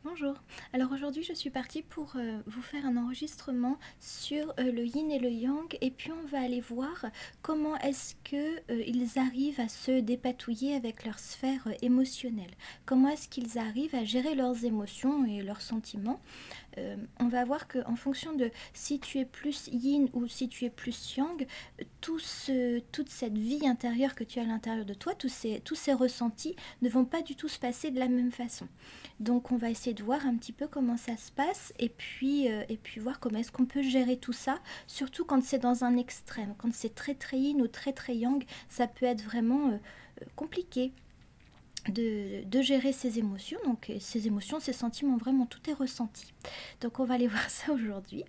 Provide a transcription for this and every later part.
Bonjour, alors aujourd'hui je suis partie pour vous faire un enregistrement sur le yin et le yang et puis on va aller voir comment est-ce que ils arrivent à se dépatouiller avec leur sphère émotionnelle. Comment est-ce qu'ils arrivent à gérer leurs émotions et leurs sentiments. On va voir qu'en fonction de si tu es plus yin ou si tu es plus yang, toute cette vie intérieure que tu as à l'intérieur de toi, tous ces ressentis ne vont pas du tout se passer de la même façon. Donc on va essayer de voir un petit peu comment ça se passe et puis voir comment est-ce qu'on peut gérer tout ça, surtout quand c'est dans un extrême, quand c'est très très yin ou très très yang, ça peut être vraiment compliqué de gérer ses émotions. Donc ses émotions, ses sentiments, vraiment tout est ressenti. Donc on va aller voir ça aujourd'hui.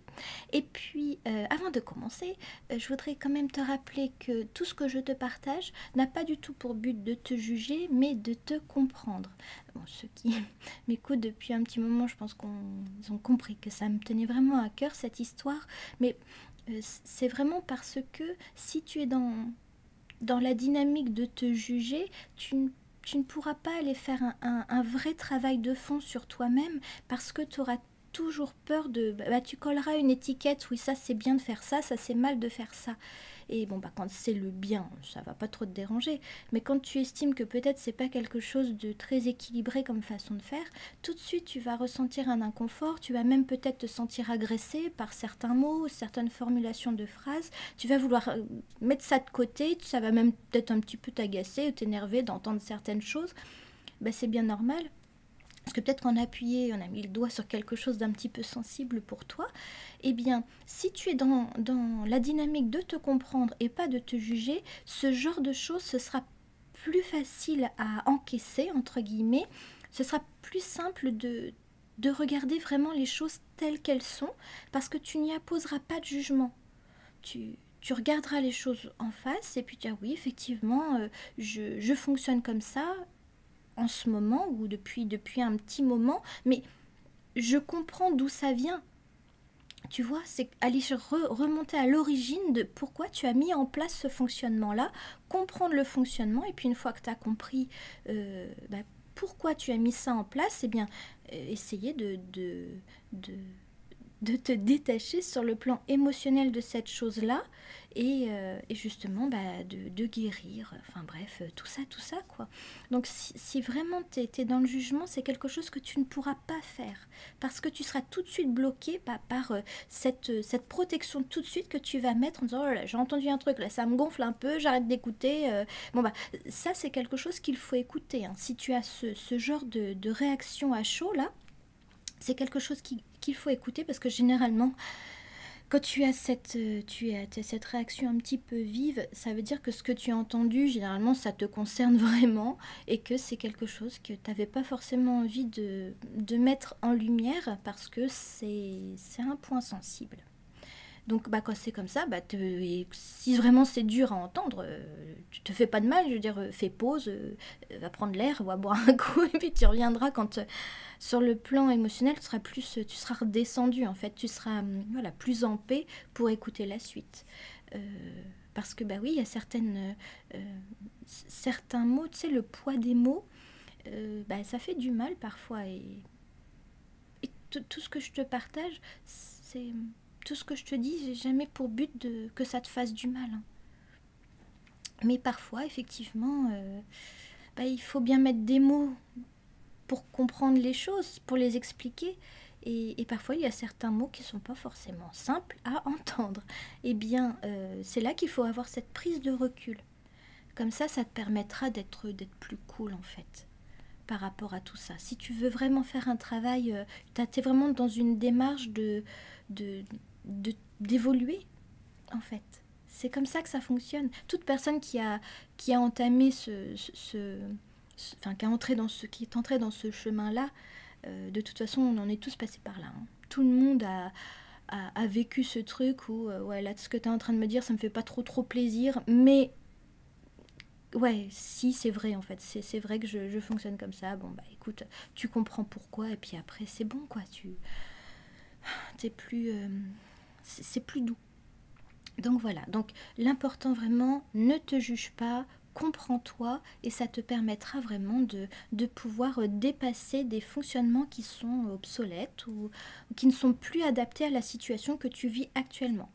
Et puis avant de commencer, je voudrais quand même te rappeler que tout ce que je te partage n'a pas du tout pour but de te juger, mais de te comprendre. Bon, ceux qui m'écoutent depuis un petit moment, je pense qu'ils ont compris que ça me tenait vraiment à cœur cette histoire. Mais c'est vraiment parce que si tu es dans la dynamique de te juger, tu ne pourras pas aller faire un vrai travail de fond sur toi-même parce que tu auras toujours peur de... tu colleras une étiquette, oui ça c'est bien de faire ça c'est mal de faire ça. Et bon quand c'est le bien, ça va pas trop te déranger. Mais quand tu estimes que peut-être c'est pas quelque chose de très équilibré comme façon de faire, tout de suite tu vas ressentir un inconfort, tu vas même peut-être te sentir agressé par certains mots, certaines formulations de phrases. Tu vas vouloir mettre ça de côté, ça va même peut-être un petit peu t'agacer ou t'énerver d'entendre certaines choses. C'est bien normal. Parce que peut-être qu'en appuyé, on a mis le doigt sur quelque chose d'un petit peu sensible pour toi. Eh bien, si tu es dans la dynamique de te comprendre et pas de te juger, ce genre de choses, ce sera plus facile à encaisser, entre guillemets. Ce sera plus simple de regarder vraiment les choses telles qu'elles sont, parce que tu n'y apposeras pas de jugement. Tu regarderas les choses en face et puis tu dis oui, effectivement, je fonctionne comme ça en ce moment ou depuis un petit moment, mais je comprends d'où ça vient. Tu vois, c'est aller remonter à l'origine de pourquoi tu as mis en place ce fonctionnement-là, comprendre le fonctionnement, et puis une fois que tu as compris pourquoi tu as mis ça en place, eh bien, essayer de, de te détacher sur le plan émotionnel de cette chose-là et justement de guérir, enfin bref, tout ça quoi. Donc si vraiment tu es dans le jugement, c'est quelque chose que tu ne pourras pas faire parce que tu seras tout de suite bloqué par cette protection tout de suite que tu vas mettre en disant oh là, j'ai entendu un truc, là ça me gonfle un peu, j'arrête d'écouter. Ça c'est quelque chose qu'il faut écouter, hein. Si tu as ce genre de réaction à chaud là, c'est quelque chose qu'il faut écouter parce que généralement, quand tu as cette réaction un petit peu vive, ça veut dire que ce que tu as entendu, généralement, ça te concerne vraiment et que c'est quelque chose que tu n'avais pas forcément envie de mettre en lumière parce que c'est un point sensible. Donc quand c'est comme ça, si vraiment c'est dur à entendre, tu te fais pas de mal, je veux dire, fais pause, va prendre l'air, va boire un coup, et puis tu reviendras quand sur le plan émotionnel, tu seras redescendu en fait, tu seras voilà, plus en paix pour écouter la suite. Parce que oui, il y a certains mots, tu sais, le poids des mots, ça fait du mal parfois. Et tout ce que je te partage, c'est... Tout ce que je te dis, j'ai jamais pour but que ça te fasse du mal, hein. Mais parfois, effectivement, il faut bien mettre des mots pour comprendre les choses, pour les expliquer. Et parfois, il y a certains mots qui ne sont pas forcément simples à entendre. Eh bien, c'est là qu'il faut avoir cette prise de recul. Comme ça te permettra d'être plus cool, en fait, par rapport à tout ça. Si tu veux vraiment faire un travail, tu es vraiment dans une démarche d'évoluer, en fait. C'est comme ça que ça fonctionne. Toute personne qui a entamé qui est entré dans ce chemin-là, de toute façon, on en est tous passés par là, hein. Tout le monde a vécu ce truc où, ouais, là, ce que tu es en train de me dire, ça me fait pas trop plaisir, mais ouais, si, c'est vrai en fait, c'est vrai que je fonctionne comme ça. Bon, écoute, tu comprends pourquoi, et puis après, c'est bon, quoi, t'es plus... c'est plus doux. Donc voilà, donc l'important vraiment, ne te juge pas, comprends-toi et ça te permettra vraiment de pouvoir dépasser des fonctionnements qui sont obsolètes ou qui ne sont plus adaptés à la situation que tu vis actuellement.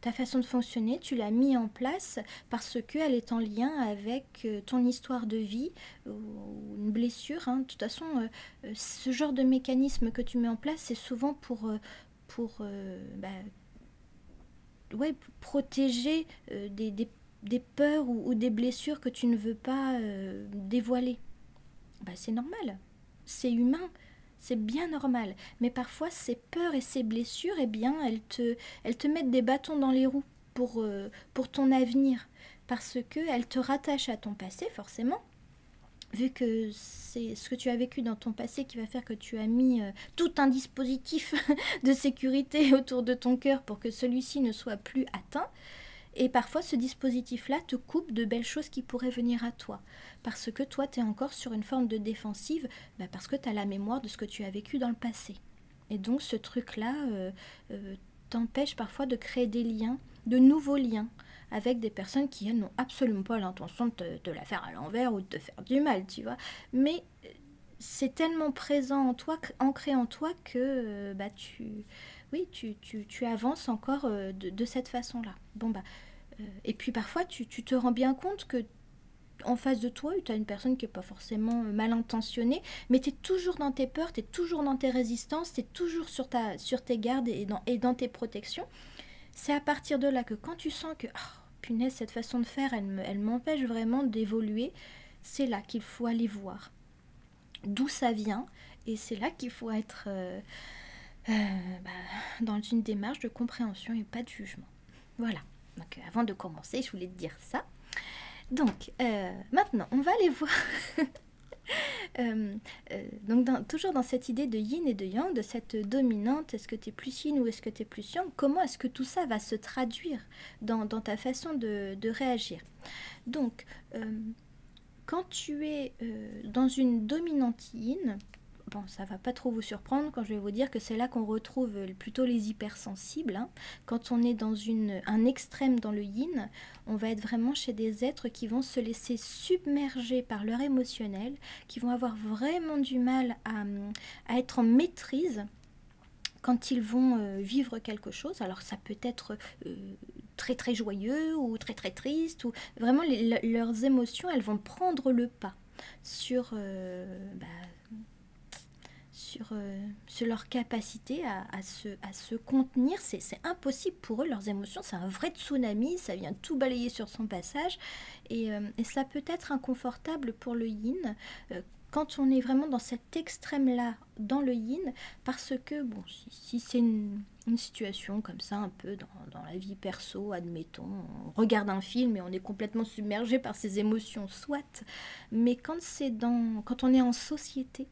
Ta façon de fonctionner, tu l'as mis en place parce qu'elle est en lien avec ton histoire de vie ou une blessure. Hein. De toute façon, ce genre de mécanisme que tu mets en place, c'est souvent pour protéger des peurs ou des blessures que tu ne veux pas dévoiler. C'est normal, c'est humain, c'est bien normal. Mais parfois, ces peurs et ces blessures, eh bien, elles te mettent des bâtons dans les roues pour ton avenir. Parce qu'elles te rattachent à ton passé, forcément. Vu que c'est ce que tu as vécu dans ton passé qui va faire que tu as mis tout un dispositif de sécurité autour de ton cœur pour que celui-ci ne soit plus atteint. Et parfois, ce dispositif-là te coupe de belles choses qui pourraient venir à toi. Parce que toi, tu es encore sur une forme de défensive, parce que tu as la mémoire de ce que tu as vécu dans le passé. Et donc, ce truc-là t'empêche parfois de créer des liens, de nouveaux liens, avec des personnes qui, elles, n'ont absolument pas l'intention de te la faire à l'envers ou de te faire du mal, tu vois. Mais c'est tellement présent en toi, ancré en toi, que tu avances encore de cette façon-là. Et puis parfois, tu te rends bien compte que en face de toi, tu as une personne qui n'est pas forcément mal intentionnée, mais tu es toujours dans tes peurs, tu es toujours dans tes résistances, tu es toujours sur tes gardes et dans tes protections. C'est à partir de là que quand tu sens que, punaise, cette façon de faire, elle m'empêche vraiment d'évoluer, c'est là qu'il faut aller voir d'où ça vient, et c'est là qu'il faut être dans une démarche de compréhension et pas de jugement. Voilà, donc avant de commencer, je voulais te dire ça. Donc, maintenant, on va aller voir... toujours dans cette idée de yin et de yang, de cette dominante, est-ce que tu es plus yin ou est-ce que tu es plus yang, comment est-ce que tout ça va se traduire dans ta façon de réagir. Donc, quand tu es dans une dominante yin, ça va pas trop vous surprendre quand je vais vous dire que c'est là qu'on retrouve plutôt les hypersensibles. Hein. Quand on est dans un extrême dans le yin, on va être vraiment chez des êtres qui vont se laisser submerger par leur émotionnel, qui vont avoir vraiment du mal à être en maîtrise quand ils vont vivre quelque chose. Alors ça peut être très très joyeux ou très très triste, ou vraiment leurs émotions, elles vont prendre le pas sur leur capacité à se contenir. C'est impossible pour eux, leurs émotions, c'est un vrai tsunami, ça vient tout balayer sur son passage, et ça peut être inconfortable pour le yin, quand on est vraiment dans cet extrême-là, dans le yin, parce que, si c'est une situation comme ça, un peu dans la vie perso, admettons, on regarde un film et on est complètement submergé par ses émotions, soit, mais quand on est en société,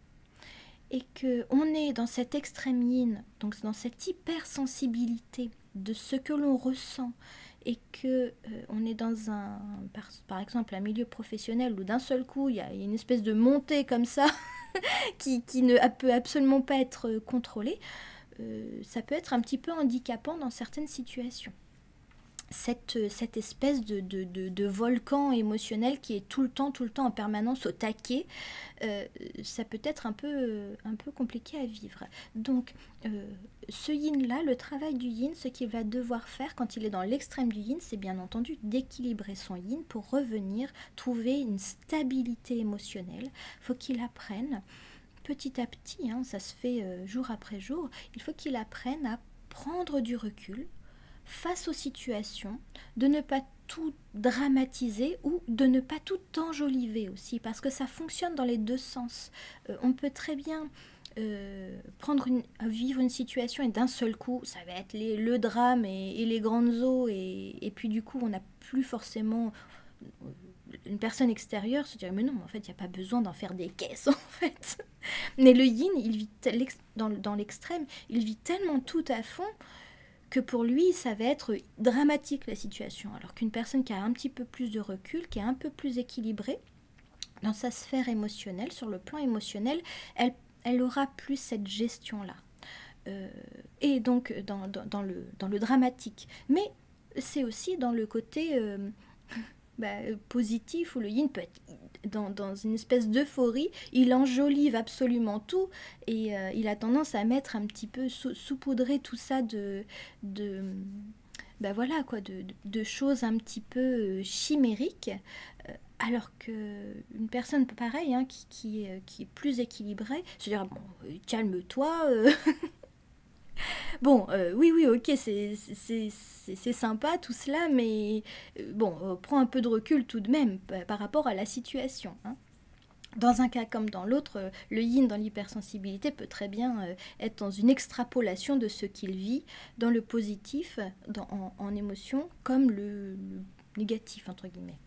et qu'on est dans cet extrême yin, donc dans cette hypersensibilité de ce que l'on ressent, et que on est dans par exemple un milieu professionnel où d'un seul coup il y a une espèce de montée comme ça qui ne peut absolument pas être contrôlée, ça peut être un petit peu handicapant dans certaines situations. Cette espèce de volcan émotionnel qui est tout le temps en permanence au taquet, ça peut être un peu compliqué à vivre. Donc ce yin-là, le travail du yin, ce qu'il va devoir faire quand il est dans l'extrême du yin, c'est bien entendu d'équilibrer son yin pour revenir trouver une stabilité émotionnelle. Il faut qu'il apprenne petit à petit, hein, ça se fait jour après jour, il faut qu'il apprenne à prendre du recul face aux situations, de ne pas tout dramatiser ou de ne pas tout enjoliver aussi, parce que ça fonctionne dans les deux sens. On peut très bien vivre une situation et d'un seul coup, ça va être le drame et les grandes eaux, et puis du coup, on n'a plus forcément... une personne extérieure se dirait mais non, en fait il n'y a pas besoin d'en faire des caisses en fait. Mais le yin, il vit dans l'extrême, il vit tellement tout à fond que pour lui, ça va être dramatique la situation. Alors qu'une personne qui a un petit peu plus de recul, qui est un peu plus équilibrée dans sa sphère émotionnelle, sur le plan émotionnel, elle aura plus cette gestion-là. Et donc dans le dramatique. Mais c'est aussi dans le côté positif, où le yin peut être dans une espèce d'euphorie, il enjolive absolument tout, et il a tendance à mettre un petit peu, saupoudrer tout ça de voilà quoi, de choses un petit peu chimériques, alors qu'une personne pareille, hein, qui est plus équilibrée, se dira, bon, calme-toi, bon, oui, oui, ok, c'est sympa tout cela, mais bon, prends un peu de recul tout de même par rapport à la situation, hein. Dans un cas comme dans l'autre, le yin dans l'hypersensibilité peut très bien être dans une extrapolation de ce qu'il vit, dans le positif, en émotion, comme le négatif, entre guillemets.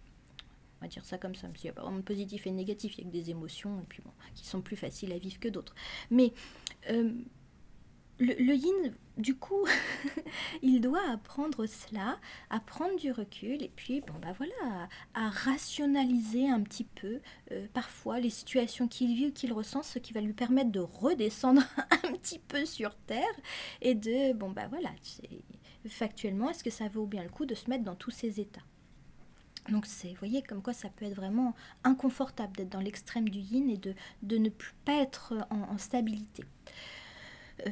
On va dire ça comme ça, parce qu'il n'y a pas vraiment de positif et de négatif, il y a que des émotions, et puis bon, qui sont plus faciles à vivre que d'autres. Mais euh, le yin, du coup, il doit apprendre cela, à prendre du recul, et puis, bon, voilà, à rationaliser un petit peu, parfois, les situations qu'il vit ou qu'il ressent, ce qui va lui permettre de redescendre un petit peu sur Terre, et de, bon, voilà, factuellement, est-ce que ça vaut bien le coup de se mettre dans tous ces états? Donc, vous voyez, comme quoi ça peut être vraiment inconfortable d'être dans l'extrême du yin et de ne plus pas être en stabilité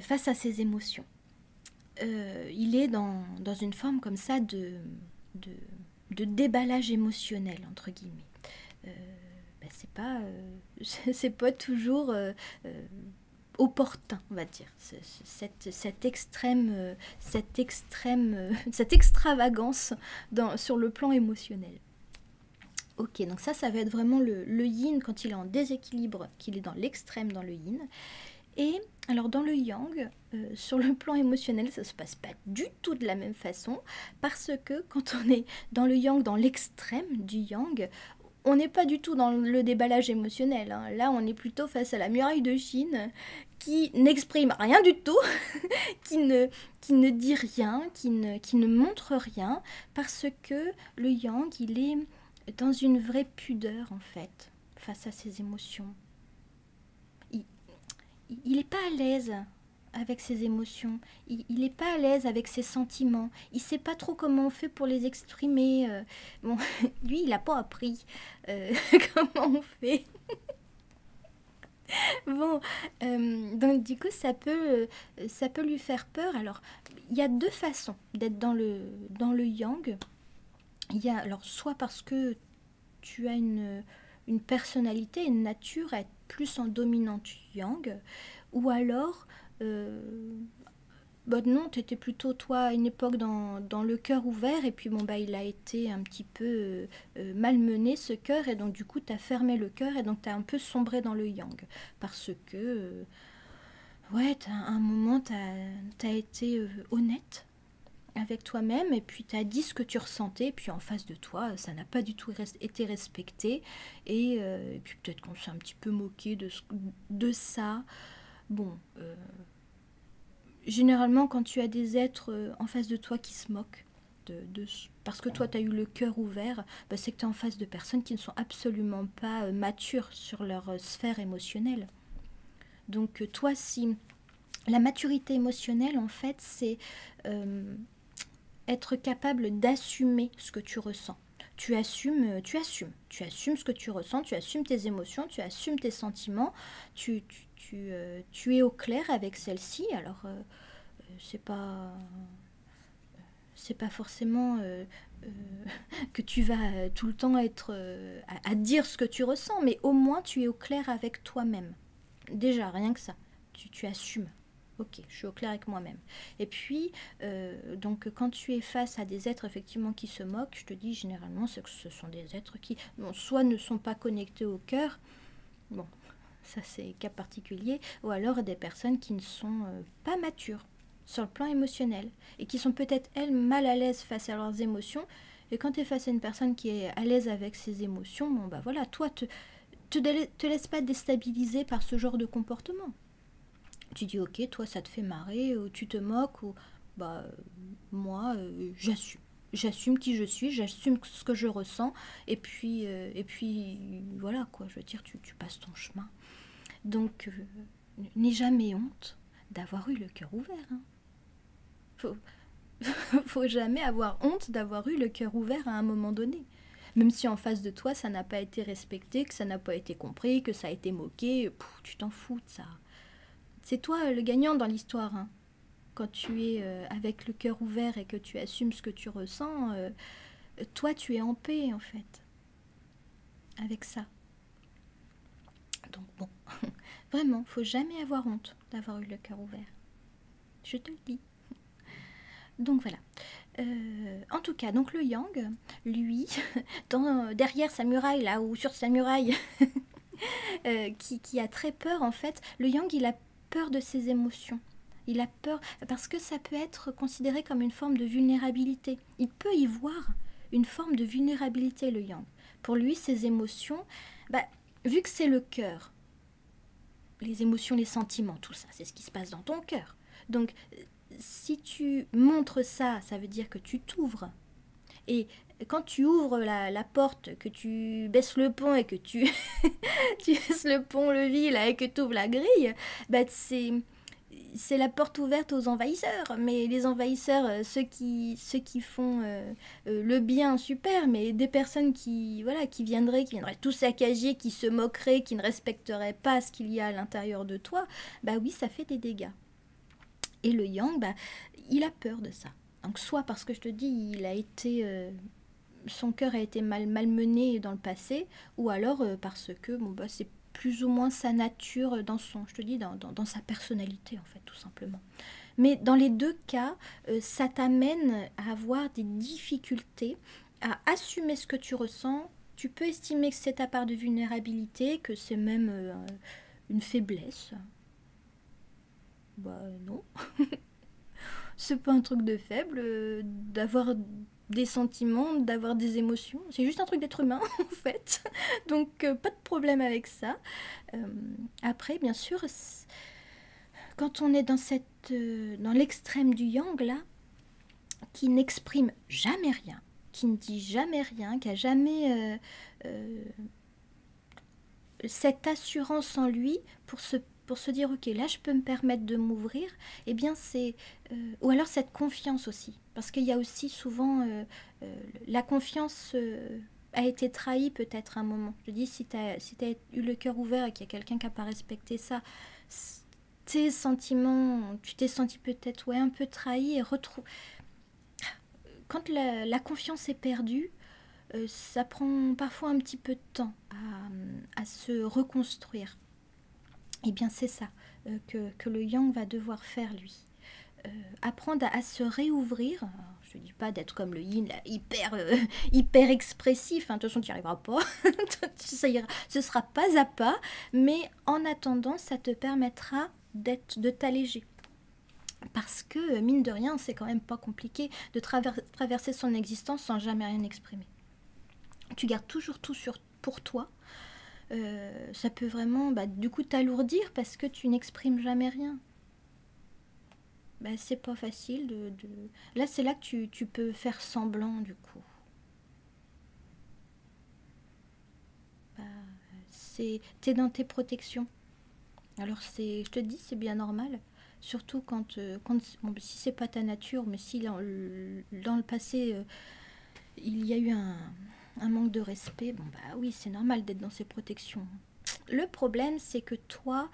face à ses émotions. Il est dans une forme comme ça de déballage émotionnel, entre guillemets. C'est pas toujours opportun, on va dire, cette extravagance sur le plan émotionnel. Ok, donc ça va être vraiment le yin quand il est en déséquilibre, qu'il est dans l'extrême dans le yin. Et alors dans le yang, sur le plan émotionnel, ça se passe pas du tout de la même façon, parce que quand on est dans le yang, dans l'extrême du yang, on n'est pas du tout dans le déballage émotionnel, hein. Là, on est plutôt face à la muraille de Chine, qui n'exprime rien du tout, qui ne dit rien, qui ne montre rien, parce que le yang, il est dans une vraie pudeur, en fait, face à ses émotions. Il n'est pas à l'aise avec ses émotions, il n'est pas à l'aise avec ses sentiments, il ne sait pas trop comment on fait pour les exprimer. Bon, lui, il n'a pas appris comment on fait. Bon, donc du coup, ça peut lui faire peur. Alors, il y a deux façons d'être dans le yang. Il y a, alors, soit parce que tu as une personnalité, une nature à être plus en dominante yang, ou alors non, tu étais plutôt toi à une époque dans le cœur ouvert, et puis il a été un petit peu malmené ce cœur, et donc du coup tu as fermé le cœur, et donc tu as un peu sombré dans le yang, parce que ouais, à un moment tu as été honnête avec toi-même, et puis tu as dit ce que tu ressentais, et puis en face de toi, ça n'a pas du tout été respecté, et puis peut-être qu'on s'est un petit peu moqué de ça. Bon, généralement, quand tu as des êtres en face de toi qui se moquent, parce que toi, tu as eu le cœur ouvert, c'est que tu es en face de personnes qui ne sont absolument pas matures sur leur sphère émotionnelle. Donc, toi, si la maturité émotionnelle, en fait, c'est être capable d'assumer ce que tu ressens. Tu assumes ce que tu ressens, tu assumes tes émotions, tu assumes tes sentiments, tu es au clair avec celle-ci. Alors, c'est pas forcément que tu vas tout le temps être à dire ce que tu ressens, mais au moins tu es au clair avec toi-même. Déjà, rien que ça, tu assumes. Ok, je suis au clair avec moi-même. Et puis, donc, quand tu es face à des êtres effectivement qui se moquent, je te dis généralement que ce sont des êtres qui, soit ne sont pas connectés au cœur, bon, ça c'est cas particulier, ou alors des personnes qui ne sont pas matures sur le plan émotionnel, et qui sont peut-être elles mal à l'aise face à leurs émotions. Et quand tu es face à une personne qui est à l'aise avec ses émotions, voilà, toi, te laisse pas déstabiliser par ce genre de comportement. Tu dis ok, toi ça te fait marrer, ou tu te moques, ou moi j'assume qui je suis, j'assume ce que je ressens, et puis voilà quoi, je veux dire, tu passes ton chemin. Donc n'aie jamais honte d'avoir eu le cœur ouvert, hein. Faut jamais avoir honte d'avoir eu le cœur ouvert à un moment donné. Même si en face de toi, ça n'a pas été respecté, que ça n'a pas été compris, que ça a été moqué, tu t'en fous de ça. C'est toi le gagnant dans l'histoire, hein. Quand tu es avec le cœur ouvert et que tu assumes ce que tu ressens, toi tu es en paix en fait, avec ça. Donc bon, vraiment, faut jamais avoir honte d'avoir eu le cœur ouvert. Je te le dis. Donc voilà. En tout cas, donc le yang, lui, derrière sa muraille là, ou sur sa muraille, qui a très peur en fait, le yang il a peur de ses émotions. Il a peur parce que ça peut être considéré comme une forme de vulnérabilité. Il peut y voir une forme de vulnérabilité, le yang. Pour lui, ses émotions, vu que c'est le cœur, les émotions, les sentiments, tout ça, c'est ce qui se passe dans ton cœur. Donc, si tu montres ça, ça veut dire que tu t'ouvres. Et quand tu ouvres la porte, que tu baisses le pont et que tu, tu baisses le pont-levis là, et que tu ouvres la grille, c'est la porte ouverte aux envahisseurs. Mais les envahisseurs, ceux qui font le bien, super, mais des personnes qui viendraient tout saccager, qui se moqueraient, qui ne respecteraient pas ce qu'il y a à l'intérieur de toi, oui, ça fait des dégâts. Et le yang, il a peur de ça. Donc soit parce que je te dis, son cœur a été malmené dans le passé, ou alors parce que c'est plus ou moins sa nature dans sa personnalité en fait, tout simplement. Mais dans les deux cas, ça t'amène à avoir des difficultés à assumer ce que tu ressens. Tu peux estimer que c'est ta part de vulnérabilité, que c'est même une faiblesse. Non. C'est pas un truc de faible, d'avoir des sentiments, d'avoir des émotions. C'est juste un truc d'être humain, en fait. Donc, pas de problème avec ça. Après, bien sûr, quand on est dans l'extrême du yang, là, qui n'exprime jamais rien, qui ne dit jamais rien, qui a jamais cette assurance en lui pour se dire ok, là je peux me permettre de m'ouvrir, eh bien c'est ou alors cette confiance aussi, parce qu'il y a aussi souvent la confiance a été trahie peut-être à un moment. Je dis, si tu as eu le cœur ouvert et qu'il y a quelqu'un qui n'a pas respecté ça, tes sentiments, tu t'es senti peut-être un peu trahi, et quand la confiance est perdue, ça prend parfois un petit peu de temps à se reconstruire. Eh bien c'est ça que le yang va devoir faire lui. Apprendre à se réouvrir. Alors, je ne dis pas d'être comme le yin, là, hyper expressif, hein. De toute façon tu n'y arriveras pas. Ce sera pas à pas, mais en attendant ça te permettra de t'alléger. Parce que mine de rien, c'est quand même pas compliqué de traverser son existence sans jamais rien exprimer. Tu gardes toujours tout pour toi. Ça peut vraiment du coup t'alourdir parce que tu n'exprimes jamais rien. C'est pas facile Là, c'est là que tu peux faire semblant du coup. T'es dans tes protections. Alors je te dis, c'est bien normal. Surtout quand si c'est pas ta nature, mais si dans le passé il y a eu un manque de respect, oui, c'est normal d'être dans ces protections. Le problème, c'est que toi,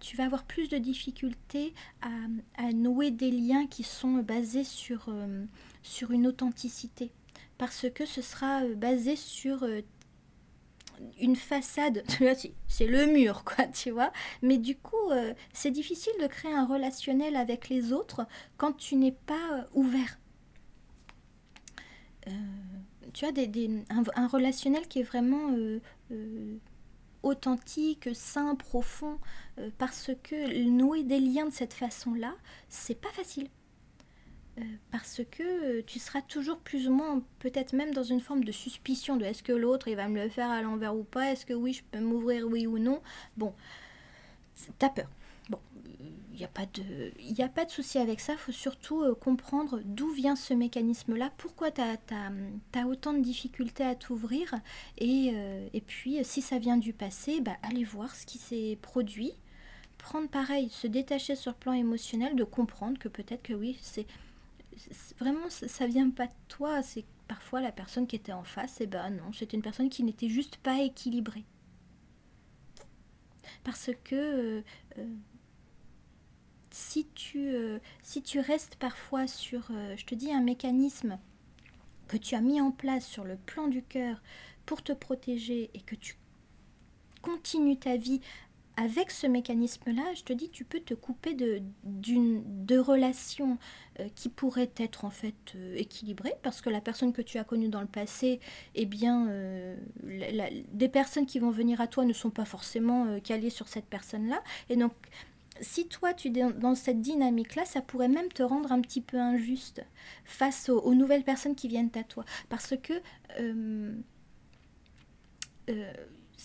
tu vas avoir plus de difficultés à nouer des liens qui sont basés sur une authenticité. Parce que ce sera basé sur une façade, c'est le mur, quoi, tu vois. Mais du coup, c'est difficile de créer un relationnel avec les autres quand tu n'es pas ouvert. Tu as un relationnel qui est vraiment authentique, sain, profond, parce que nouer des liens de cette façon-là, c'est pas facile. Parce que tu seras toujours plus ou moins, peut-être même dans une forme de suspicion de est-ce que l'autre il va me le faire à l'envers ou pas, est-ce que oui je peux m'ouvrir, oui ou non. Bon, t'as peur. Bon, il n'y a pas de souci avec ça, il faut surtout comprendre d'où vient ce mécanisme-là, pourquoi tu as autant de difficultés à t'ouvrir, et puis si ça vient du passé, allez voir ce qui s'est produit, prendre pareil, se détacher sur le plan émotionnel, de comprendre que peut-être que oui, vraiment ça vient pas de toi, c'est parfois la personne qui était en face, eh ben non, c'était une personne qui n'était juste pas équilibrée. Parce que si tu restes parfois sur, je te dis, un mécanisme que tu as mis en place sur le plan du cœur pour te protéger et que tu continues ta vie avec ce mécanisme-là, je te dis, tu peux te couper de relations qui pourraient être en fait équilibrées, parce que la personne que tu as connue dans le passé, eh bien, des personnes qui vont venir à toi ne sont pas forcément calées sur cette personne-là. Et donc, si toi, tu es dans cette dynamique-là, ça pourrait même te rendre un petit peu injuste face aux nouvelles personnes qui viennent à toi. Parce que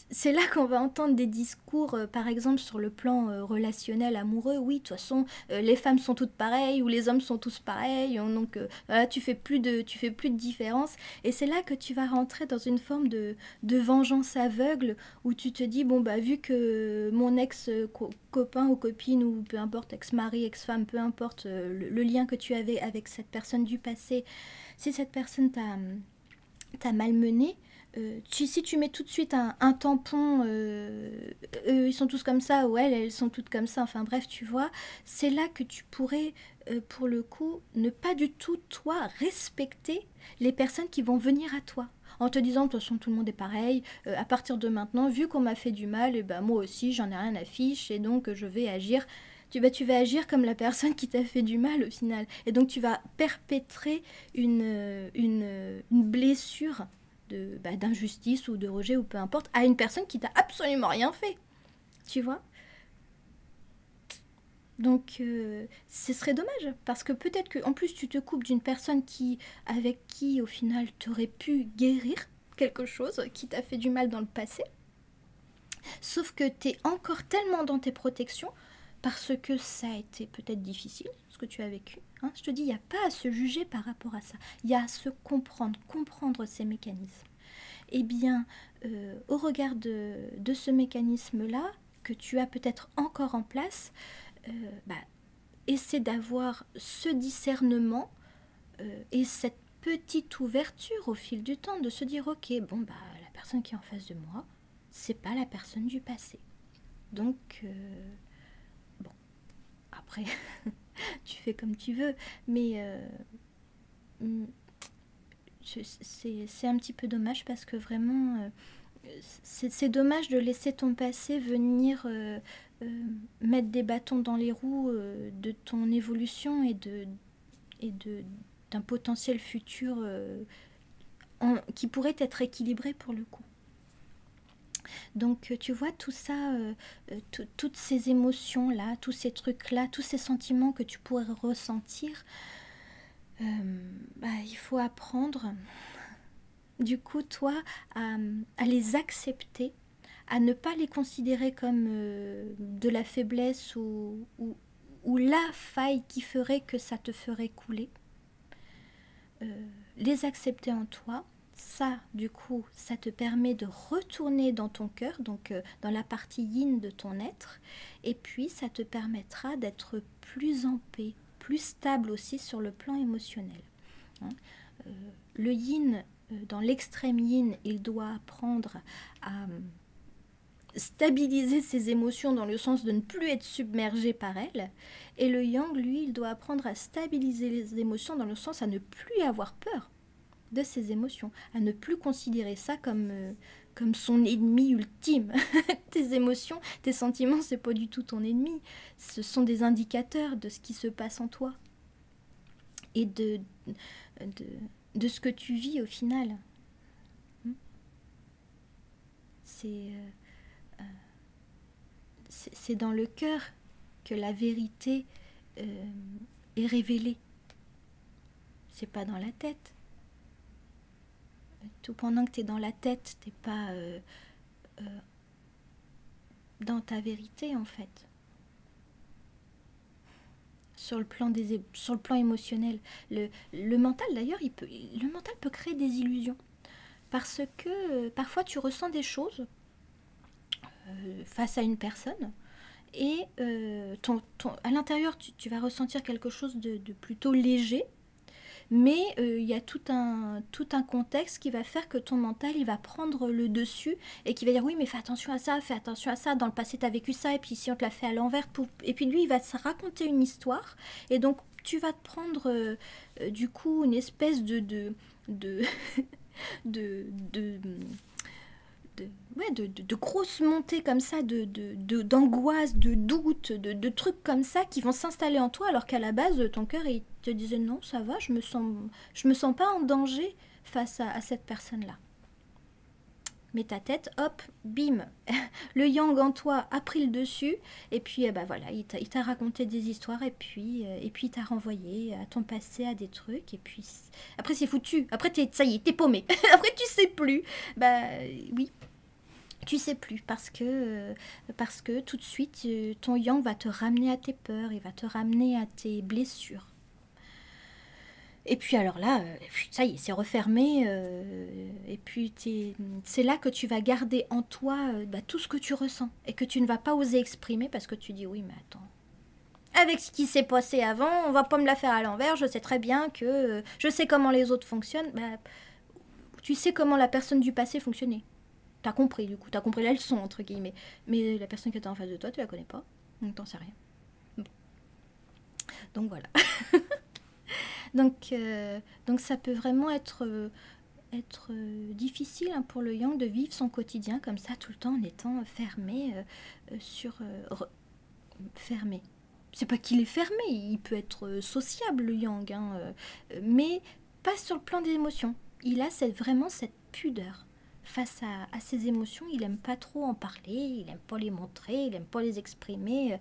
c'est là qu'on va entendre des discours, par exemple, sur le plan relationnel, amoureux. Oui, de toute façon, les femmes sont toutes pareilles ou les hommes sont tous pareils. Donc, voilà, tu fais plus de différence. Et c'est là que tu vas rentrer dans une forme de vengeance aveugle où tu te dis, bon, bah, vu que mon ex-copain ou copine ou peu importe, ex-mari, ex-femme, peu importe le lien que tu avais avec cette personne du passé, si cette personne t'a malmené, si tu mets tout de suite un tampon, ils sont tous comme ça, ou elles sont toutes comme ça, enfin bref, tu vois, c'est là que tu pourrais, pour le coup, ne pas du tout, toi, respecter les personnes qui vont venir à toi. En te disant, de toute façon, tout le monde est pareil, à partir de maintenant, vu qu'on m'a fait du mal, et ben, moi aussi, j'en ai rien à fiche, et donc je vais agir. Tu vas agir comme la personne qui t'a fait du mal au final. Et donc tu vas perpétrer une blessure d'injustice ou de rejet ou peu importe à une personne qui t'a absolument rien fait, tu vois. Donc ce serait dommage, parce que peut-être qu'en plus tu te coupes d'une personne avec qui au final tu aurais pu guérir quelque chose qui t'a fait du mal dans le passé, sauf que tu es encore tellement dans tes protections parce que ça a été peut-être difficile ce que tu as vécu, hein. Je te dis, il n'y a pas à se juger par rapport à ça, il y a à se comprendre ces mécanismes. Eh bien, au regard de ce mécanisme-là, que tu as peut-être encore en place, essaie d'avoir ce discernement et cette petite ouverture au fil du temps, de se dire, ok, bon, bah, la personne qui est en face de moi, c'est pas la personne du passé. Donc, bon, après, tu fais comme tu veux, mais c'est un petit peu dommage parce que vraiment, c'est dommage de laisser ton passé venir mettre des bâtons dans les roues de ton évolution et d'un potentiel futur qui pourrait être équilibré pour le coup. Donc tu vois, tout ça, toutes ces émotions-là, tous ces trucs-là, tous ces sentiments que tu pourrais ressentir, il faut apprendre, du coup, toi, à les accepter, à ne pas les considérer comme de la faiblesse ou la faille qui ferait que ça te ferait couler. Les accepter en toi, ça, du coup, ça te permet de retourner dans ton cœur, donc dans la partie yin de ton être, et puis ça te permettra d'être plus en paix, plus stable aussi sur le plan émotionnel. Hein. Le yin, dans l'extrême yin, il doit apprendre à stabiliser ses émotions dans le sens de ne plus être submergé par elles, et le yang, lui, il doit apprendre à stabiliser les émotions dans le sens à ne plus avoir peur de ses émotions, à ne plus considérer ça comme son ennemi ultime. Tes émotions, tes sentiments, c'est pas du tout ton ennemi, ce sont des indicateurs de ce qui se passe en toi et de ce que tu vis au final. C'est dans le cœur que la vérité est révélée. C'est pas dans la tête. Tout pendant que tu es dans la tête, t'es pas dans ta vérité en fait. Sur le plan émotionnel, le mental d'ailleurs, le mental peut créer des illusions parce que parfois tu ressens des choses face à une personne et à l'intérieur tu vas ressentir quelque chose de plutôt léger, mais il y a tout un contexte qui va faire que ton mental, il va prendre le dessus et qui va dire oui, mais fais attention à ça, dans le passé tu as vécu ça, et puis si on te l'a fait à l'envers, et puis lui, il va se raconter une histoire, et donc tu vas te prendre du coup une espèce de, de, de, de grosses montées comme ça, d'angoisse, de doute, de trucs comme ça qui vont s'installer en toi, alors qu'à la base, ton cœur, il te disait non, ça va, je me sens pas en danger face à cette personne-là. Mais ta tête, hop, bim, le yang en toi a pris le dessus, et puis bah voilà, il t'a raconté des histoires, et puis il t'a renvoyé à ton passé, à des trucs, et puis après c'est foutu, après ça y est, t'es paumé, après tu sais plus, bah oui, tu sais plus parce que tout de suite ton yang va te ramener à tes peurs, il va te ramener à tes blessures. Et puis alors là, ça y est, c'est refermé. Et puis c'est là que tu vas garder en toi tout ce que tu ressens et que tu ne vas pas oser exprimer parce que tu dis oui, mais attends. Avec ce qui s'est passé avant, on va pas me la faire à l'envers. Je sais très bien que je sais comment les autres fonctionnent. Bah, tu sais comment la personne du passé fonctionnait. T'as compris du coup, t'as compris la leçon entre guillemets. Mais la personne qui était en face de toi, tu la connais pas. Donc t'en sais rien. Bon. Donc voilà. Donc ça peut vraiment être difficile pour le yang de vivre son quotidien comme ça tout le temps en étant fermé fermé. C'est pas qu'il est fermé, il peut être sociable le yang, mais pas sur le plan des émotions. Il a vraiment cette pudeur face à ses émotions. Il aime pas trop en parler, il aime pas les montrer, il aime pas les exprimer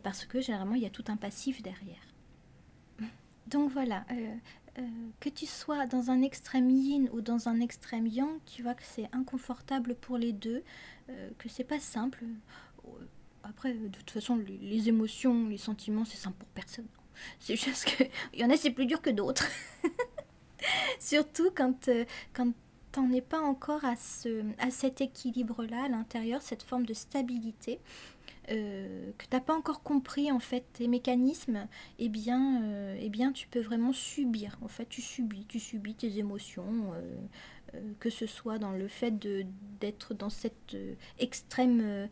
parce que généralement il y a tout un passif derrière. Donc voilà, que tu sois dans un extrême yin ou dans un extrême yang, tu vois que c'est inconfortable pour les deux, que c'est pas simple. Après, de toute façon, les émotions, les sentiments, c'est simple pour personne. C'est juste qu'il y en a, c'est plus dur que d'autres. Surtout quand t'en es pas encore à cet équilibre-là à l'intérieur, cette forme de stabilité. Que t'as pas encore compris en fait tes mécanismes, eh bien tu peux vraiment subir. En fait, tu subis tes émotions, que ce soit dans le fait d'être dans cette extrême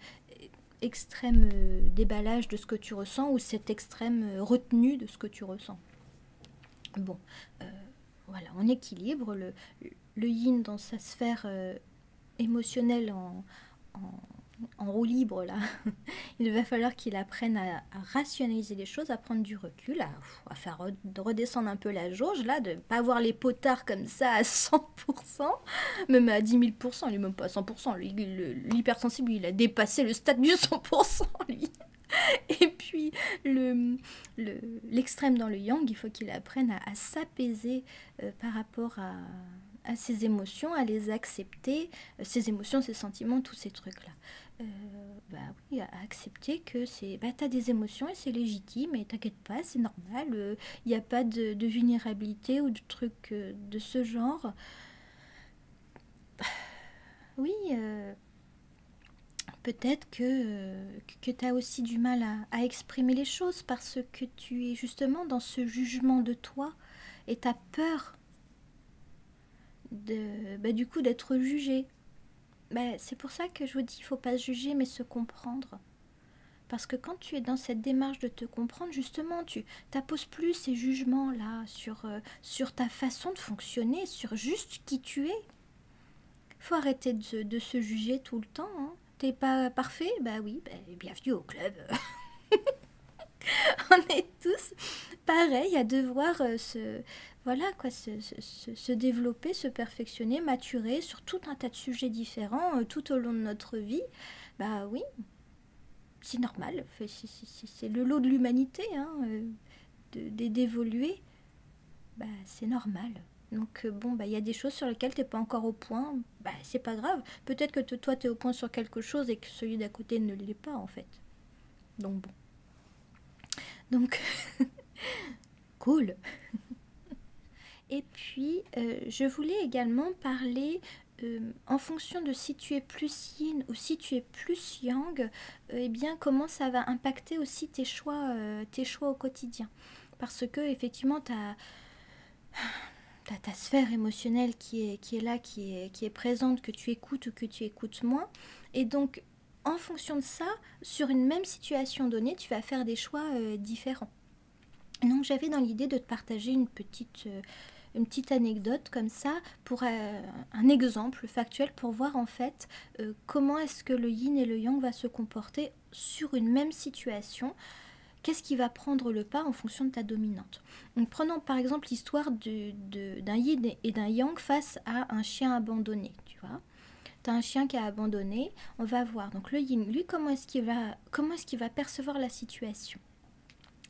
déballage de ce que tu ressens ou cette extrême retenue de ce que tu ressens. Bon, voilà, on équilibre le yin dans sa sphère émotionnelle en roue libre là. Il va falloir qu'il apprenne à rationaliser les choses, à prendre du recul, à faire redescendre un peu la jauge là, de ne pas avoir les potards comme ça à 100%, même à 10 000%, il n'est même pas à 100%, l'hypersensible il a dépassé le stade du 100% lui. Et puis l'extrême dans le yang, il faut qu'il apprenne à s'apaiser par rapport à ses émotions, à les accepter, ses émotions, ses sentiments, tous ces trucs-là. Oui, à accepter que t'as des émotions et c'est légitime et t'inquiète pas, c'est normal, il n'y a pas de vulnérabilité ou de trucs de ce genre. Oui, peut-être que tu as aussi du mal à exprimer les choses parce que tu es justement dans ce jugement de toi et tu as peur du coup d'être jugé. C'est pour ça que je vous dis, il ne faut pas se juger mais se comprendre. Parce que quand tu es dans cette démarche de te comprendre, justement, tu n'apposes plus ces jugements-là sur ta façon de fonctionner, sur juste qui tu es. Faut arrêter de se juger tout le temps. Hein. T'es pas parfait? Bah oui, bienvenue au club. On est tous pareils à devoir se développer, se perfectionner, maturer sur tout un tas de sujets différents tout au long de notre vie. Bah oui, c'est normal, c'est le lot de l'humanité, hein, d'évoluer. C'est normal. Donc il y a des choses sur lesquelles t'es pas encore au point, c'est pas grave. Peut-être que toi t'es au point sur quelque chose et que celui d'à côté ne l'est pas en fait. Donc bon. Donc cool. Et puis je voulais également parler en fonction de si tu es plus yin ou si tu es plus yang, comment ça va impacter aussi tes choix au quotidien. Parce que effectivement tu as ta sphère émotionnelle qui est là, qui est présente, que tu écoutes ou que tu écoutes moins. Et donc, en fonction de ça, sur une même situation donnée, tu vas faire des choix différents. Donc, j'avais dans l'idée de te partager une petite anecdote comme ça, pour un exemple factuel pour voir en fait comment est-ce que le yin et le yang va se comporter sur une même situation. Qu'est-ce qui va prendre le pas en fonction de ta dominante. Donc prenons par exemple l'histoire d'un yin et d'un yang face à un chien abandonné, tu vois. Tu as un chien qui a abandonné, on va voir. Donc le yin, lui, comment est-ce qu'il va percevoir la situation.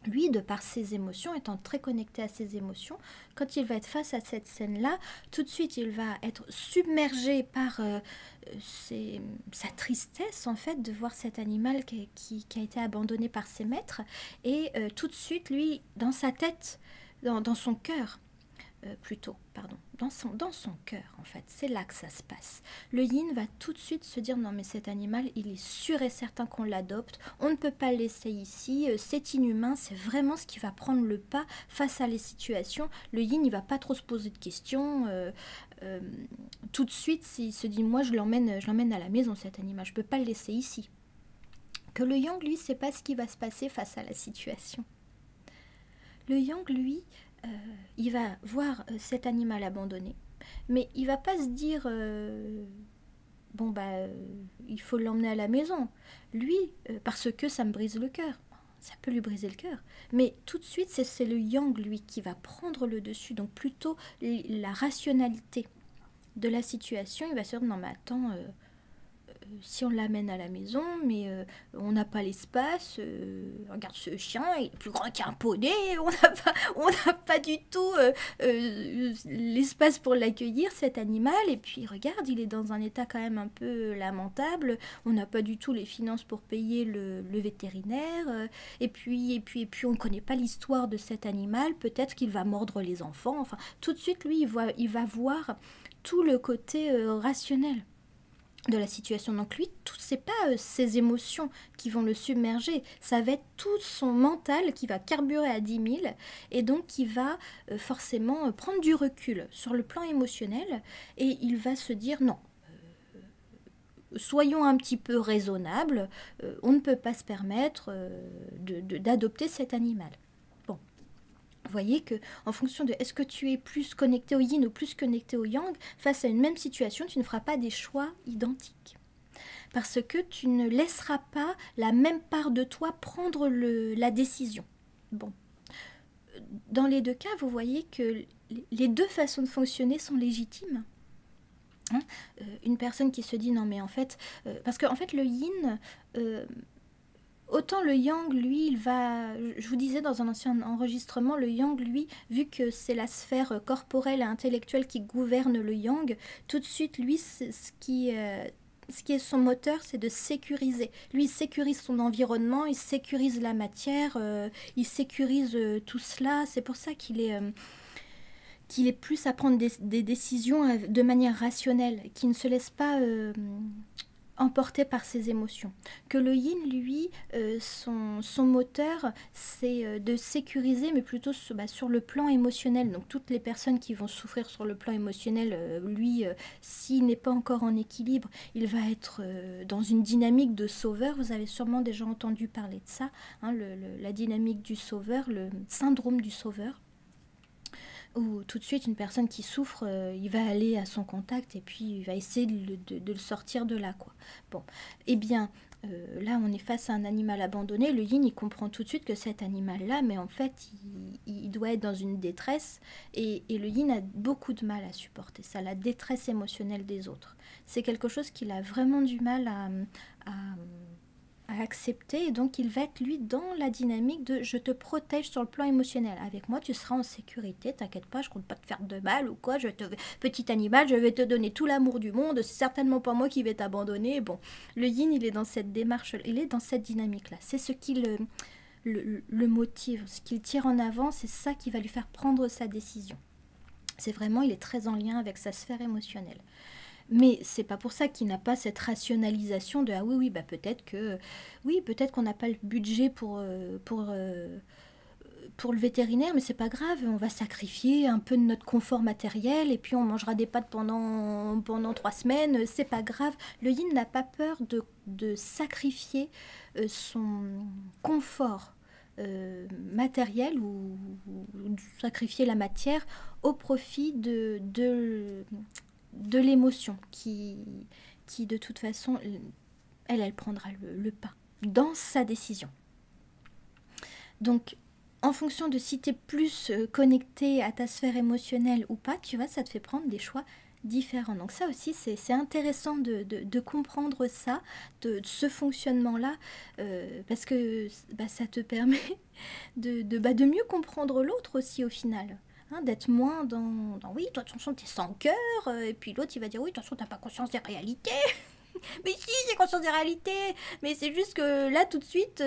Lui, de par ses émotions, étant très connecté à ses émotions, quand il va être face à cette scène-là, tout de suite, il va être submergé par sa tristesse, en fait, de voir cet animal qui a été abandonné par ses maîtres. Et tout de suite, lui, dans sa tête, dans son cœur, plutôt, pardon, dans son cœur, en fait, c'est là que ça se passe. Le yin va tout de suite se dire, non mais cet animal, il est sûr et certain qu'on l'adopte, on ne peut pas le laisser ici, c'est inhumain, c'est vraiment ce qui va prendre le pas face à les situations. Le yin, il va pas trop se poser de questions, tout de suite, il se dit, moi je l'emmène à la maison cet animal, je peux pas le laisser ici. Que le yang, lui, sait pas ce qui va se passer face à la situation. Le yang, lui, il va voir cet animal abandonné, mais il va pas se dire bon bah il faut l'emmener à la maison. Lui, parce que ça me brise le cœur. Ça peut lui briser le cœur. Mais tout de suite, c'est le yang, lui, qui va prendre le dessus. Donc plutôt la rationalité de la situation. Il va se dire, non mais attends, si on l'amène à la maison, mais on n'a pas l'espace, regarde ce chien, il est plus grand qu'un poney, on n'a pas du tout l'espace pour l'accueillir, cet animal, et puis regarde, il est dans un état quand même un peu lamentable, on n'a pas du tout les finances pour payer le vétérinaire, et puis on ne connaît pas l'histoire de cet animal, peut-être qu'il va mordre les enfants, enfin, tout de suite, lui, il va voir tout le côté rationnel de la situation. Donc lui, c'est pas ses émotions qui vont le submerger, ça va être tout son mental qui va carburer à 10 000 et donc qui va forcément prendre du recul sur le plan émotionnel et il va se dire non, soyons un petit peu raisonnables, on ne peut pas se permettre d'adopter cet animal. Bon. Vous voyez que en fonction de est-ce que tu es plus connecté au yin ou plus connecté au yang, face à une même situation, tu ne feras pas des choix identiques. Parce que tu ne laisseras pas la même part de toi prendre la décision. Bon. Dans les deux cas, vous voyez que les deux façons de fonctionner sont légitimes. Hein, une personne qui se dit non mais en fait... parce qu'en fait le yin... autant le yang, lui, il va... Je vous disais dans un ancien enregistrement, le yang, lui, vu que c'est la sphère corporelle et intellectuelle qui gouverne le yang, tout de suite, lui, ce qui est son moteur, c'est de sécuriser. Lui, il sécurise son environnement, il sécurise la matière, il sécurise tout cela. C'est pour ça qu'il est plus à prendre des décisions de manière rationnelle, qui ne se laisse pas... emporté par ses émotions. Que le yin, lui, son moteur, c'est de sécuriser, mais plutôt sur le plan émotionnel. Donc toutes les personnes qui vont souffrir sur le plan émotionnel, lui, s'il n'est pas encore en équilibre, il va être dans une dynamique de sauveur. Vous avez sûrement déjà entendu parler de ça, hein, la dynamique du sauveur, le syndrome du sauveur. Où tout de suite une personne qui souffre, il va aller à son contact et puis il va essayer de le sortir de là, quoi. Bon, eh bien, là on est face à un animal abandonné, le yin il comprend tout de suite que cet animal-là, mais en fait il doit être dans une détresse et le yin a beaucoup de mal à supporter ça, la détresse émotionnelle des autres. C'est quelque chose qu'il a vraiment du mal à accepter et donc il va être lui dans la dynamique de je te protège sur le plan émotionnel, avec moi tu seras en sécurité, t'inquiète pas, je compte pas te faire de mal ou quoi, petit animal, je vais te donner tout l'amour du monde, c'est certainement pas moi qui vais t'abandonner. Bon, le yin il est dans cette démarche, il est dans cette dynamique là, c'est ce qui le motive, ce qu'il tire en avant, c'est ça qui va lui faire prendre sa décision. C'est vraiment, il est très en lien avec sa sphère émotionnelle. Mais c'est pas pour ça qu'il n'a pas cette rationalisation de ah oui bah peut-être qu'on n'a pas le budget pour pour le vétérinaire, mais c'est pas grave, on va sacrifier un peu de notre confort matériel et puis on mangera des pâtes pendant 3 semaines, c'est pas grave. Le yin n'a pas peur de sacrifier son confort matériel ou de sacrifier la matière au profit de l'émotion qui de toute façon, elle prendra le pas dans sa décision. Donc, en fonction de si tu es plus connecté à ta sphère émotionnelle ou pas, tu vois, ça te fait prendre des choix différents. Donc ça aussi, c'est intéressant de comprendre ça, de ce fonctionnement-là, parce que bah, ça te permet de mieux comprendre l'autre aussi au final. Hein, d'être moins dans oui, toi, de toute façon, t'es sans cœur, et puis l'autre, il va dire oui, de toute façon, t'as pas conscience des réalités. Mais si, j'ai conscience des réalités. Mais c'est juste que là, tout de suite,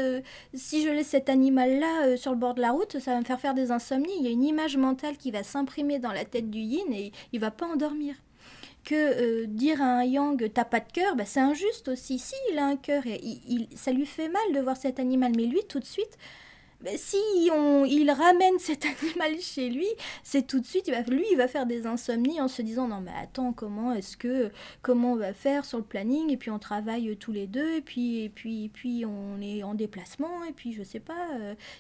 si je laisse cet animal-là sur le bord de la route, ça va me faire des insomnies. Il y a une image mentale qui va s'imprimer dans la tête du yin et il va pas endormir. Que dire à un yang, t'as pas de cœur, bah, c'est injuste aussi. Si, il a un cœur, et ça lui fait mal de voir cet animal. Mais lui, tout de suite, si il ramène cet animal chez lui, c'est tout de suite, il va faire des insomnies en se disant non mais attends, comment on va faire sur le planning, et puis on travaille tous les deux, et puis on est en déplacement, et puis je sais pas,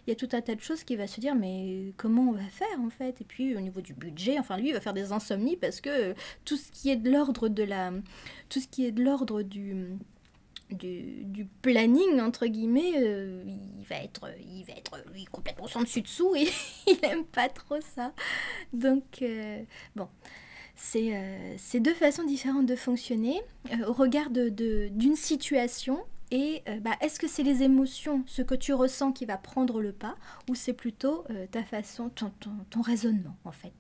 il y a tout un tas de choses qui va se dire mais comment on va faire en fait, et puis au niveau du budget, enfin lui il va faire des insomnies parce que tout ce qui est de l'ordre du planning entre guillemets, il va être lui complètement sans dessus dessous et il aime pas trop ça. Donc bon, c'est deux façons différentes de fonctionner au regard d'une situation. Et bah, est-ce que c'est les émotions, ce que tu ressens qui va prendre le pas, ou c'est plutôt ta façon, ton raisonnement en fait,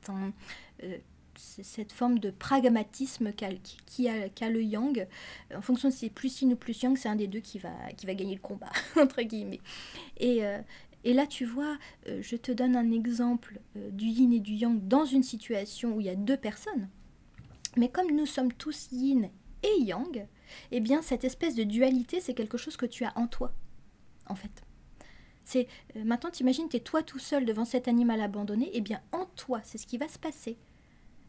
c'est cette forme de pragmatisme qu'a le yang. En fonction de si c'est plus yin ou plus yang, c'est un des deux qui va gagner le combat, entre guillemets. Et, euh, et là, tu vois, je te donne un exemple du yin et du yang dans une situation où il y a deux personnes. Mais comme nous sommes tous yin et yang, eh bien, cette espèce de dualité, c'est quelque chose que tu as en toi, en fait. C'est maintenant, t'imagines, t'es toi tout seul devant cet animal abandonné, eh bien, en toi, c'est ce qui va se passer.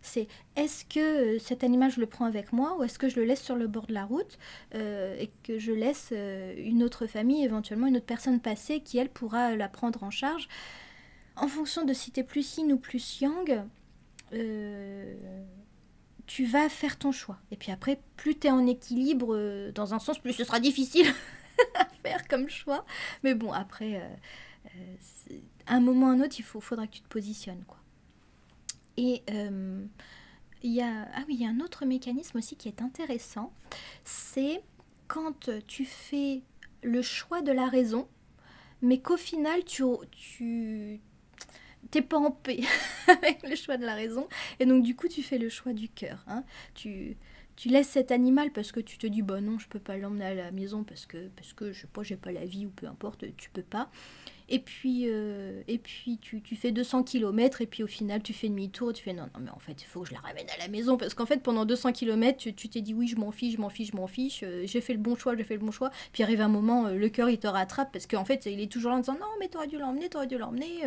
C'est est-ce que cet animal je le prends avec moi ou est-ce que je le laisse sur le bord de la route et que je laisse une autre famille, éventuellement une autre personne passer qui elle pourra la prendre en charge en fonction de si tu es plus yin ou plus yang. Tu vas faire ton choix et puis après plus tu es en équilibre dans un sens plus ce sera difficile à faire comme choix, mais bon après à un moment ou à un autre faudra que tu te positionnes quoi. Et il y a un autre mécanisme aussi qui est intéressant, c'est quand tu fais le choix de la raison, mais qu'au final tu t'es pas en paix avec le choix de la raison, et donc du coup tu fais le choix du cœur. Hein. Tu laisses cet animal parce que tu te dis bah non je peux pas l'emmener à la maison parce que je sais pas, j'ai pas la vie ou peu importe, tu peux pas. Et puis tu fais 200 km et puis au final tu fais demi-tour et tu fais non mais en fait il faut que je la ramène à la maison parce qu'en fait pendant 200 km tu t'es dit oui je m'en fiche, j'ai fait le bon choix, puis arrive un moment le cœur il te rattrape parce qu'en fait il est toujours là en disant non mais t'aurais dû l'emmener,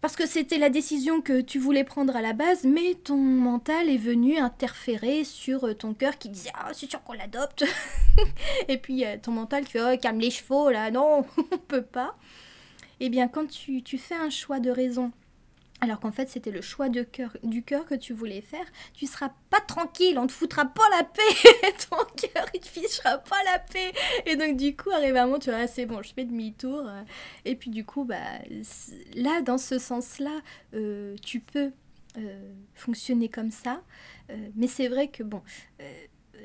parce que c'était la décision que tu voulais prendre à la base, mais ton mental est venu interférer sur ton cœur qui disait ah c'est sûr qu'on l'adopte. Et puis ton mental qui fait oh calme les chevaux là, non on peut pas. Eh bien quand tu fais un choix de raison, alors qu'en fait c'était le choix du cœur que tu voulais faire, tu seras pas tranquille, on te foutra pas la paix, ton cœur il te fichera pas la paix, et donc du coup arrive un moment tu vois ah, c'est bon je fais demi-tour, et puis du coup bah là dans ce sens-là tu peux fonctionner comme ça, mais c'est vrai que bon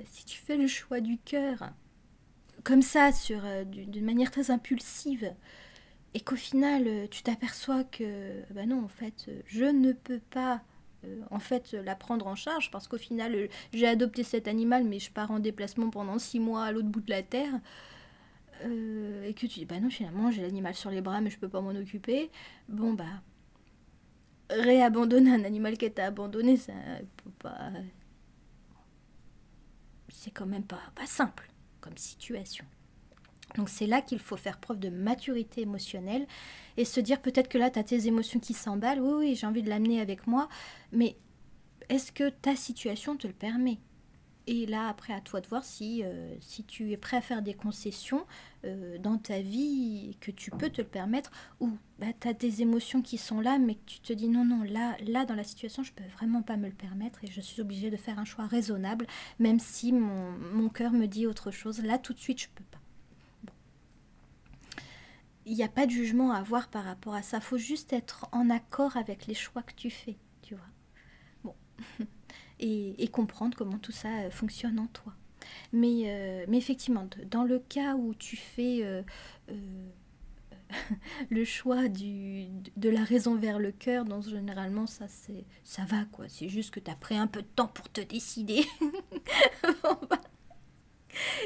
si tu fais le choix du cœur comme ça d'une manière très impulsive et qu'au final tu t'aperçois que bah non en fait je ne peux pas en fait la prendre en charge parce qu'au final j'ai adopté cet animal mais je pars en déplacement pendant 6 mois à l'autre bout de la terre, et que tu dis bah non finalement j'ai l'animal sur les bras mais je peux pas m'en occuper, bon bah réabandonner un animal qui t'a abandonné ça peut pas, c'est quand même pas simple comme situation. Donc c'est là qu'il faut faire preuve de maturité émotionnelle et se dire peut-être que là, tu as tes émotions qui s'emballent. Oui, oui, j'ai envie de l'amener avec moi, mais est-ce que ta situation te le permet? Et là, après, à toi de voir si tu es prêt à faire des concessions dans ta vie, que tu peux te le permettre, ou bah, tu as des émotions qui sont là, mais que tu te dis non, non, là, dans la situation, je peux vraiment pas me le permettre et je suis obligée de faire un choix raisonnable, même si mon cœur me dit autre chose. Là, tout de suite, je peux pas. Bon. Il n'y a pas de jugement à avoir par rapport à ça. Faut juste être en accord avec les choix que tu fais, tu vois. Bon. Et comprendre comment tout ça fonctionne en toi. Mais effectivement, dans le cas où tu fais le choix de la raison vers le cœur, donc généralement ça va quoi. C'est juste que tu as pris un peu de temps pour te décider. Bon, bah,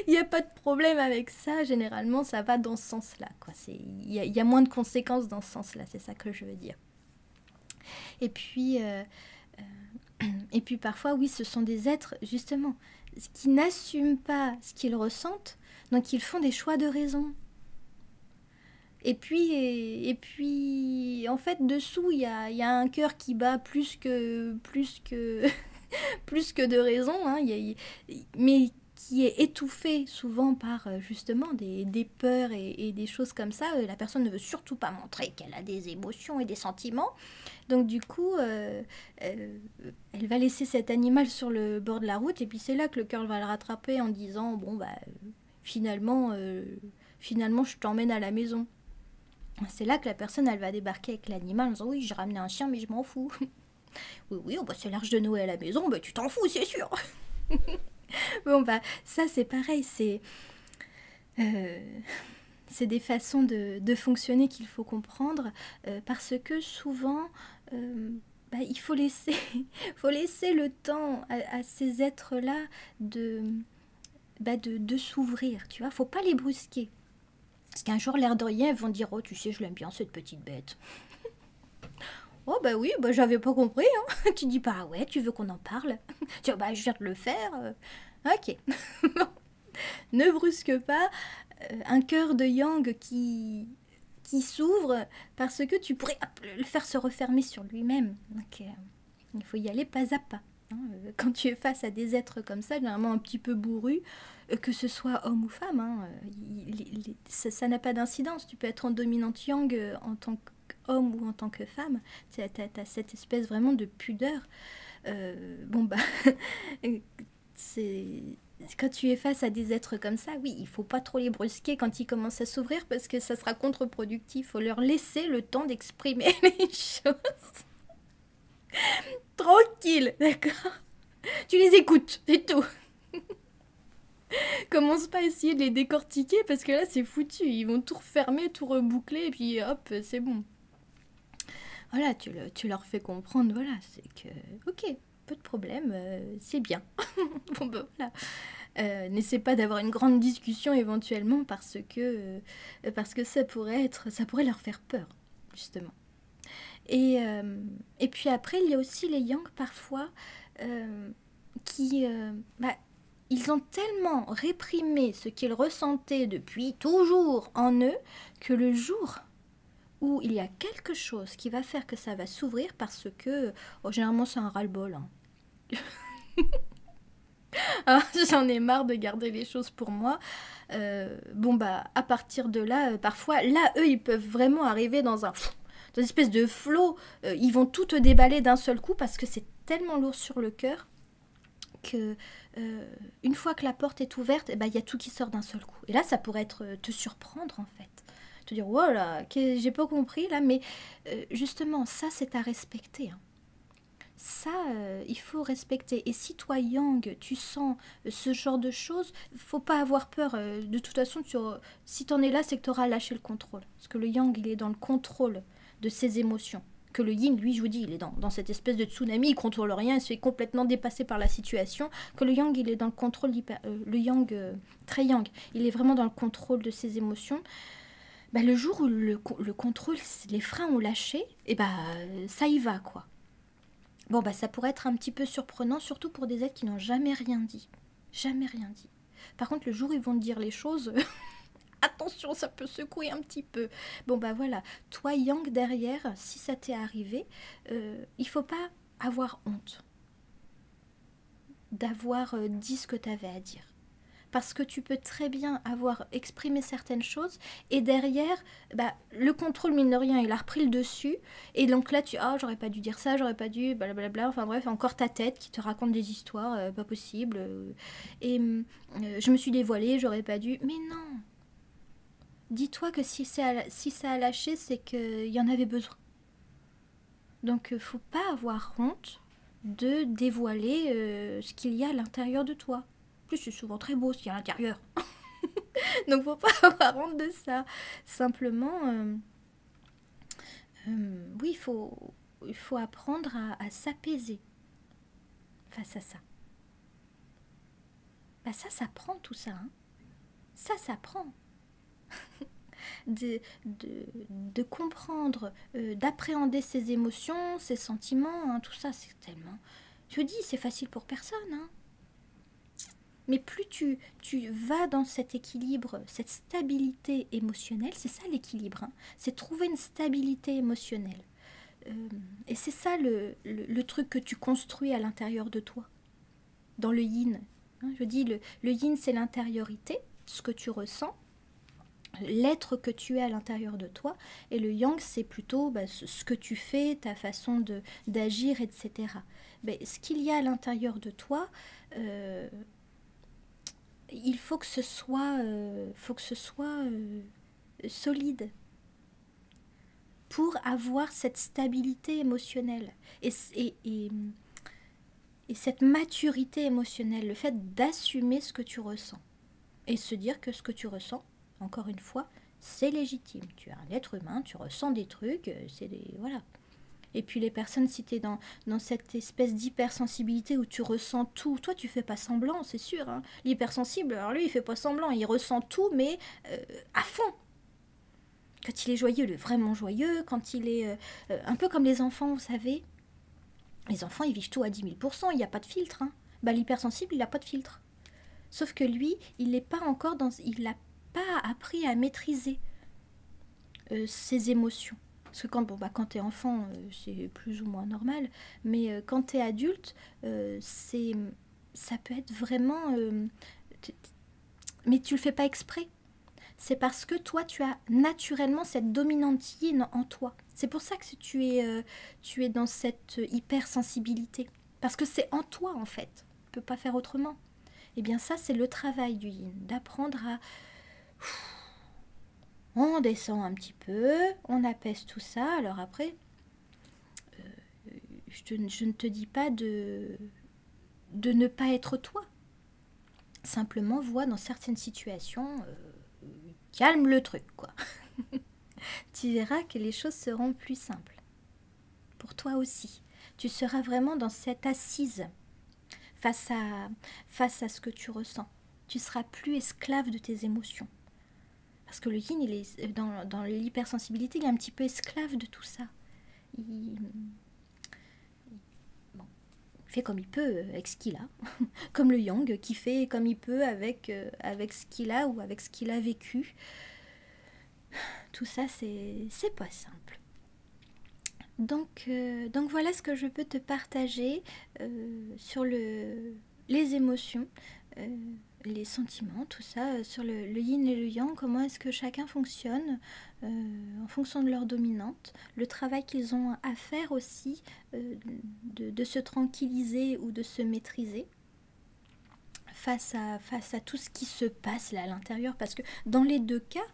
il n'y a pas de problème avec ça, généralement ça va dans ce sens-là. Y a moins de conséquences dans ce sens-là, c'est ça que je veux dire. Et puis, et puis parfois, oui, ce sont des êtres, justement, qui n'assument pas ce qu'ils ressentent, donc ils font des choix de raison. Et puis en fait, dessous, il y a un cœur qui bat plus que de raison, hein, mais qui est étouffé souvent par justement des peurs et des choses comme ça. La personne ne veut surtout pas montrer qu'elle a des émotions et des sentiments. Donc du coup, elle va laisser cet animal sur le bord de la route et puis c'est là que le cœur va le rattraper en disant bon bah finalement je t'emmène à la maison. C'est là que la personne elle va débarquer avec l'animal en disant oui j'ai ramené un chien mais je m'en fous. Oui oui oh, bah, c'est l'arche de Noé à la maison bah tu t'en fous c'est sûr. Bon bah ça c'est pareil euh, c'est des façons de fonctionner qu'il faut comprendre parce que souvent bah, il faut laisser, faut laisser le temps à ces êtres-là de s'ouvrir, tu vois. Faut pas les brusquer. Parce qu'un jour, l'air de rien, ils vont dire « Oh, tu sais, je l'aime bien, cette petite bête. » Oh, bah oui, bah j'avais pas compris. Hein. Tu dis pas « Ah ouais, tu veux qu'on en parle ?» Tu dis « Bah, je viens de le faire. Ok. » Ne brusque pas un cœur de yang qui s'ouvre parce que tu pourrais le faire se refermer sur lui-même. Donc, il faut y aller pas à pas. Hein. Quand tu es face à des êtres comme ça, généralement un petit peu bourrus, que ce soit homme ou femme, hein, ça n'a pas d'incidence. Tu peux être en dominante yang en tant qu'homme ou en tant que femme. Tu as cette espèce vraiment de pudeur. Bon, bah, c'est... Quand tu es face à des êtres comme ça, oui, il faut pas trop les brusquer quand ils commencent à s'ouvrir parce que ça sera contre-productif. Il faut leur laisser le temps d'exprimer les choses. Tranquille, d'accord. Tu les écoutes, c'est tout. Commence pas à essayer de les décortiquer parce que là c'est foutu. Ils vont tout refermer, tout reboucler et puis hop, c'est bon. Voilà, tu leur fais comprendre, voilà, c'est que, ok, peu de problème, c'est bien. Bon ben voilà. N'essaie pas d'avoir une grande discussion éventuellement parce que ça pourrait leur faire peur, justement. Et puis après, il y a aussi les Yang parfois qui... bah, ils ont tellement réprimé ce qu'ils ressentaient depuis toujours en eux que le jour où il y a quelque chose qui va faire que ça va s'ouvrir parce que... Oh, généralement, c'est un ras-le-bol. Hein. Ah, j'en ai marre de garder les choses pour moi. Bon, bah, à partir de là, parfois, là, eux, ils peuvent vraiment arriver dans une espèce de flot. Ils vont tout te déballer d'un seul coup parce que c'est tellement lourd sur le cœur que une fois que la porte est ouverte, eh ben, y a tout qui sort d'un seul coup. Et là, ça pourrait te surprendre, en fait. Te dire, voilà, j'ai pas compris, là, mais justement, ça, c'est à respecter, hein. Ça, il faut respecter. Et si toi, Yang, tu sens ce genre de choses, faut pas avoir peur. De toute façon, si t'en es là, c'est que tu auras lâché le contrôle. Parce que le Yang, il est dans le contrôle de ses émotions. Que le Yin, lui, je vous dis, il est dans cette espèce de tsunami, il contrôle rien, il se fait complètement dépasser par la situation. Que le Yang, il est dans le contrôle, le Yang, très Yang, il est vraiment dans le contrôle de ses émotions. Bah, le jour où le contrôle, les freins ont lâché, et bah, ça y va, quoi. Bon, bah ça pourrait être un petit peu surprenant, surtout pour des êtres qui n'ont jamais rien dit. Jamais rien dit. Par contre, le jour où ils vont te dire les choses, attention, ça peut secouer un petit peu. Bon bah voilà, toi Yang derrière, si ça t'est arrivé, il faut pas avoir honte d'avoir dit ce que tu avais à dire. Parce que tu peux très bien avoir exprimé certaines choses et derrière, bah, le contrôle, mine de rien, il a repris le dessus. Et donc là, j'aurais pas dû dire ça, j'aurais pas dû, blablabla. Enfin bref, encore ta tête qui te raconte des histoires, pas possible. Je me suis dévoilée, j'aurais pas dû. Mais non. Dis-toi que si ça a lâché, c'est qu'il y en avait besoin. Donc, faut pas avoir honte de dévoiler ce qu'il y a à l'intérieur de toi. En plus, c'est souvent très beau ce qu'il y a à l'intérieur. Donc, faut pas avoir honte de ça. Simplement, oui, il faut apprendre à s'apaiser face à ça. Bah ça s'apprend tout ça. Hein. Ça s'apprend. De comprendre, d'appréhender ses émotions, ses sentiments, hein, tout ça, c'est tellement... Je dis, c'est facile pour personne. Hein. Mais plus tu vas dans cet équilibre, cette stabilité émotionnelle, c'est ça l'équilibre, hein, c'est trouver une stabilité émotionnelle. Et c'est ça le truc que tu construis à l'intérieur de toi, dans le yin. Hein, je dis, le yin, c'est l'intériorité, ce que tu ressens, l'être que tu es à l'intérieur de toi, et le yang, c'est plutôt ce que tu fais, ta façon d'agir, etc. Mais ce qu'il y a à l'intérieur de toi, il faut que ce soit, solide pour avoir cette stabilité émotionnelle et cette maturité émotionnelle, le fait d'assumer ce que tu ressens et se dire que ce que tu ressens, encore une fois, c'est légitime. Tu es un être humain, tu ressens des trucs, voilà. Et puis les personnes, si tu es dans cette espèce d'hypersensibilité où tu ressens tout, toi tu fais pas semblant, c'est sûr. Hein. L'hypersensible, alors lui il fait pas semblant, il ressent tout, mais à fond. Quand il est joyeux, il est vraiment joyeux. Quand il est un peu comme les enfants, vous savez. Les enfants, ils vivent tout à 10 000 %, il n'y a pas de filtre. Hein. Bah, l'hypersensible, il n'a pas de filtre. Sauf que lui, il n'a pas appris à maîtriser ses émotions. Parce que quand tu es enfant, c'est plus ou moins normal. Mais quand tu es adulte, ça peut être vraiment... mais tu le fais pas exprès. C'est parce que toi, tu as naturellement cette dominante yin en toi. C'est pour ça que tu es dans cette hypersensibilité. Parce que c'est en toi, en fait. Tu ne peux pas faire autrement. Eh bien ça, c'est le travail du yin. D'apprendre à... On descend un petit peu, on apaise tout ça. Alors après, je ne te dis pas de ne pas être toi. Simplement, vois dans certaines situations, calme le truc, quoi. Tu verras que les choses seront plus simples. Pour toi aussi. Tu seras vraiment dans cette assise face à ce que tu ressens. Tu seras plus esclave de tes émotions. Parce que le yin, il est dans l'hypersensibilité, il est un petit peu esclave de tout ça. Il fait comme il peut avec ce qu'il a. Comme le yang qui fait comme il peut avec ce qu'il a ou avec ce qu'il a vécu. Tout ça, c'est pas simple. Donc voilà ce que je peux te partager sur les émotions, les sentiments, tout ça, sur le yin et le yang, comment est-ce que chacun fonctionne en fonction de leur dominante, le travail qu'ils ont à faire aussi de se tranquilliser ou de se maîtriser face à tout ce qui se passe là à l'intérieur, parce que dans les deux cas,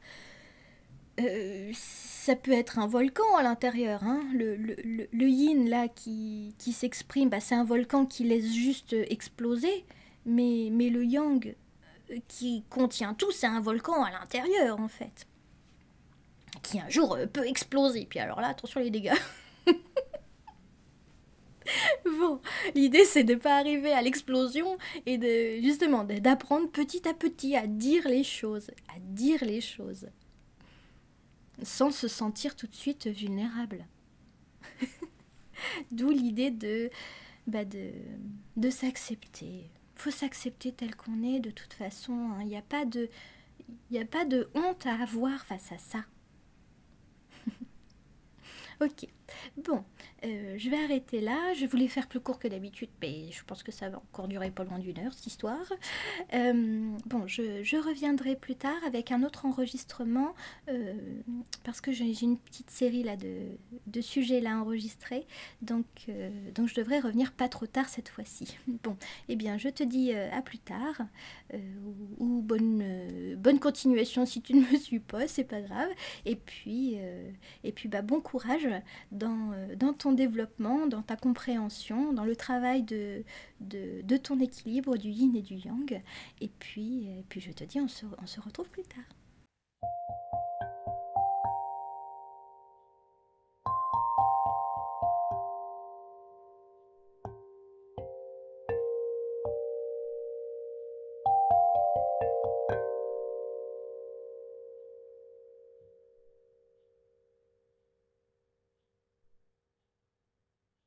ça peut être un volcan à l'intérieur. Hein. Le yin là qui s'exprime, c'est un volcan qui laisse juste exploser, mais le yang qui contient tout, c'est un volcan à l'intérieur en fait, qui un jour peut exploser. Puis alors là, attention les dégâts. Bon, l'idée c'est de ne pas arriver à l'explosion et justement d'apprendre petit à petit à dire les choses, sans se sentir tout de suite vulnérable. D'où l'idée de s'accepter. Il faut s'accepter tel qu'on est de toute façon. Il n'y a pas de Il n'y a pas de honte à avoir face à ça. Ok, bon, je vais arrêter là. Je voulais faire plus court que d'habitude, mais je pense que ça va encore durer pas loin d'une heure, cette histoire. Bon, je reviendrai plus tard avec un autre enregistrement, euh, parce que j'ai une petite série là de sujets là enregistrés, donc je devrais revenir pas trop tard cette fois-ci. Bon, eh bien, je te dis à plus tard, euh, ou bonne continuation si tu ne me suis pas, c'est pas grave. Et puis bah, bon courage dans ton développement, dans ta compréhension, dans le travail de ton équilibre, du yin et du yang. Et puis je te dis, on se retrouve plus tard.